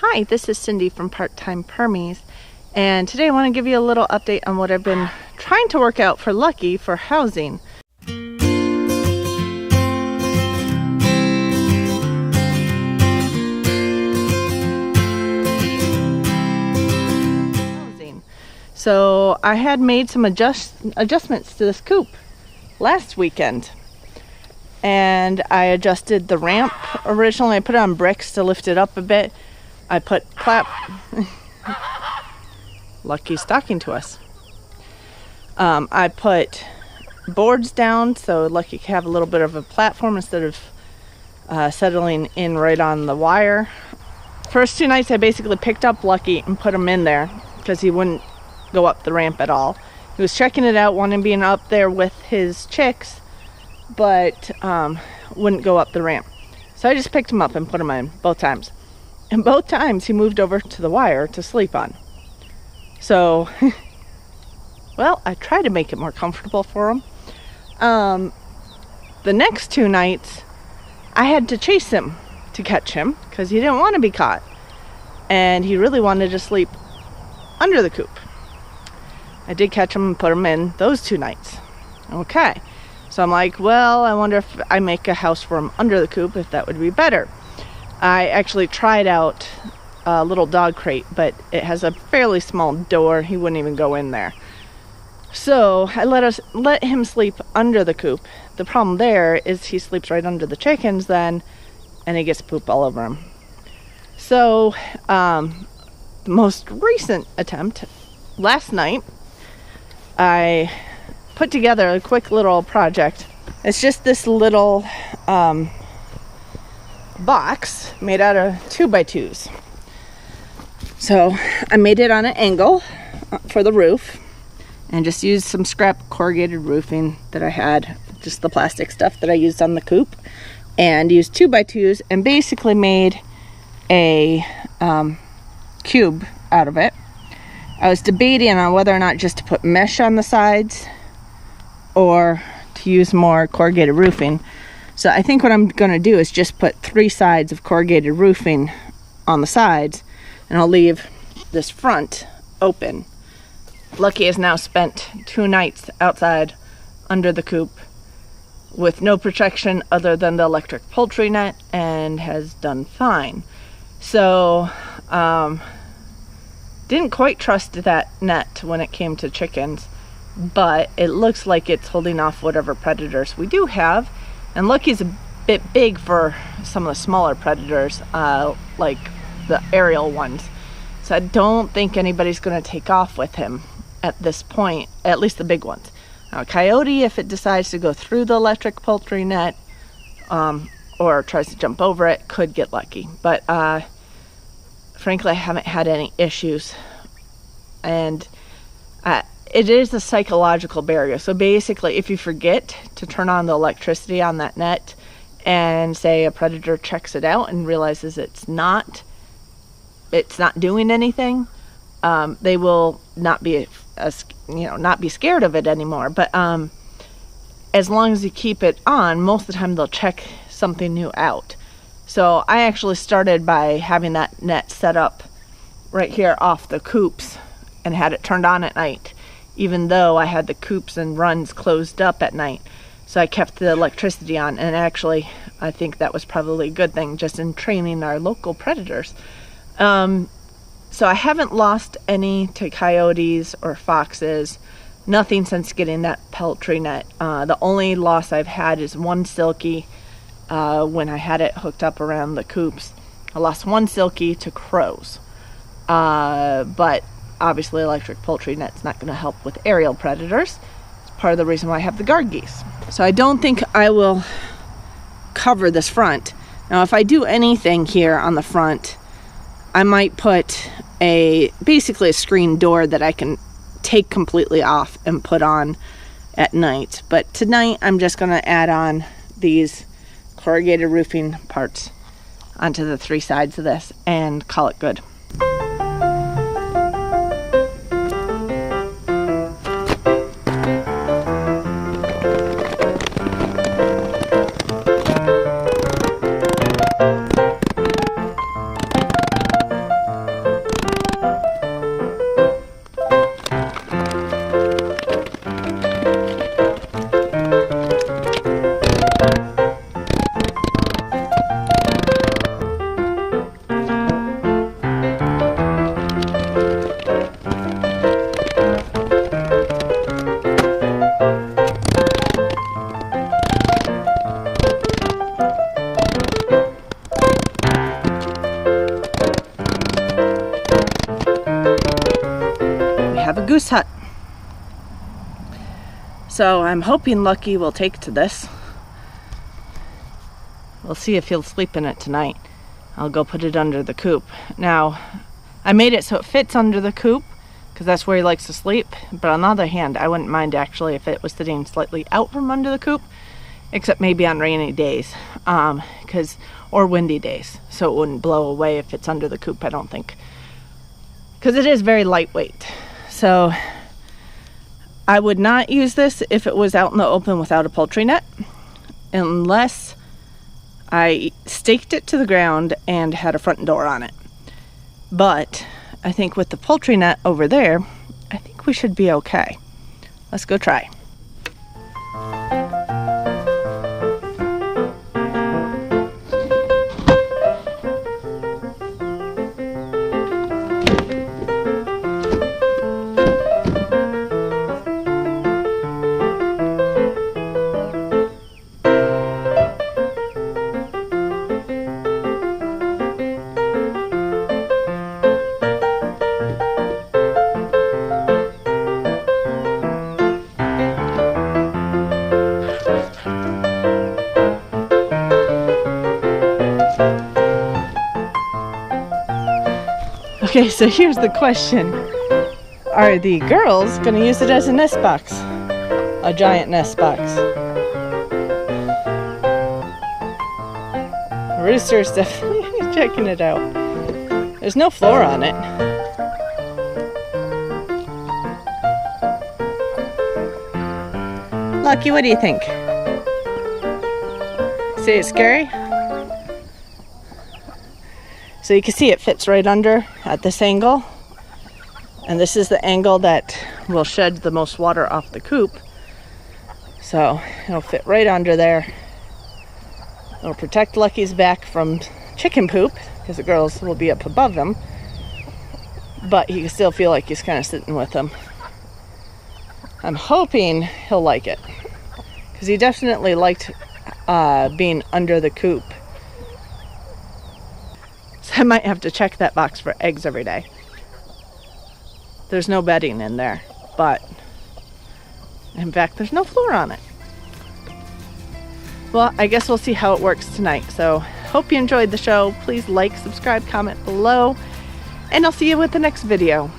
Hi, this is Cindy from Part-Time Permies, and today I want to give you a little update on what I've been trying to work out for Lucky for housing. So I had made some adjustments to this coop last weekend, and I adjusted the ramp. Originally I put it on bricks to lift it up a bit. I put Lucky's talking to us. I put boards down so Lucky could have a little bit of a platform instead of settling in right on the wire. First 2 nights I basically picked up Lucky and put him in there because he wouldn't go up the ramp at all. He was checking it out, wanting to be up there with his chicks, but wouldn't go up the ramp. So I just picked him up and put him in both times. And both times he moved over to the wire to sleep on. So, well, I tried to make it more comfortable for him. The next 2 nights, I had to chase him to catch him because he didn't want to be caught. And he really wanted to sleep under the coop. I did catch him and put him in those 2 nights. Okay. So I'm like, well, I wonder if I make a house for him under the coop, if that would be better. I actually tried out a little dog crate, but it has a fairly small door. He wouldn't even go in there. So I let him sleep under the coop. The problem there is he sleeps right under the chickens then, and he gets poop all over him. So the most recent attempt, last night, I put together a quick little project. It's just this little box made out of 2x2s. So I made it on an angle for the roof and just used some scrap corrugated roofing that I had, just the plastic stuff that I used on the coop, and used 2x2s and basically made a cube out of it. I was debating on whether or not just to put mesh on the sides or to use more corrugated roofing. So I think what I'm going to do is just put 3 sides of corrugated roofing on the sides, and I'll leave this front open. Lucky has now spent 2 nights outside under the coop with no protection other than the electric poultry net and has done fine. So, didn't quite trust that net when it came to chickens, but it looks like it's holding off whatever predators we do have. And Lucky's a bit big for some of the smaller predators, like the aerial ones. So I don't think anybody's going to take off with him at this point, at least the big ones. Now, a coyote, if it decides to go through the electric poultry net or tries to jump over it, could get Lucky. But frankly, I haven't had any issues. And it is a psychological barrier. So basically, if you forget to turn on the electricity on that net and say a predator checks it out and realizes it's not doing anything, they will not be not be scared of it anymore. But as long as you keep it on, most of the time they'll check something new out. So I actually started by having that net set up right here off the coops and had it turned on at night, even though I had the coops and runs closed up at night. So I kept the electricity on, and actually I think that was probably a good thing just in training our local predators. So I haven't lost any to coyotes or foxes, nothing since getting that poultry net. The only loss I've had is one silkie. When I had it hooked up around the coops, I lost one silkie to crows. But obviously electric poultry net's not going to help with aerial predators. It's part of the reason why I have the guard geese. So I don't think I will cover this front. Now if I do anything here on the front, I might put basically a screen door that I can take completely off and put on at night. But tonight I'm just going to add on these corrugated roofing parts onto the 3 sides of this and call it good. Goose Hut. So I'm hoping Lucky will take to this. We'll see if he'll sleep in it tonight. I'll go put it under the coop. Now, I made it so it fits under the coop because that's where he likes to sleep. But on the other hand, I wouldn't mind actually if it was sitting slightly out from under the coop, except maybe on rainy days, or windy days, so it wouldn't blow away if it's under the coop, I don't think. Because it is very lightweight. So I would not use this if it was out in the open without a poultry net, unless I staked it to the ground and had a front door on it. But I think with the poultry net over there, I think we should be okay. Let's go try. Okay, so here's the question. Are the girls going to use it as a nest box? A giant nest box. Rooster's definitely checking it out. There's no floor on it. Lucky, what do you think? See, it's scary? So you can see it fits right under at this angle. And this is the angle that will shed the most water off the coop. So it'll fit right under there. It'll protect Lucky's back from chicken poop, because the girls will be up above him. But he can still feel like he's kind of sitting with them. I'm hoping he'll like it, because he definitely liked being under the coop. So I might have to check that box for eggs every day. There's no bedding in there, but in fact, there's no floor on it. Well, I guess we'll see how it works tonight. So hope you enjoyed the show. Please like, subscribe, comment below, and I'll see you with the next video.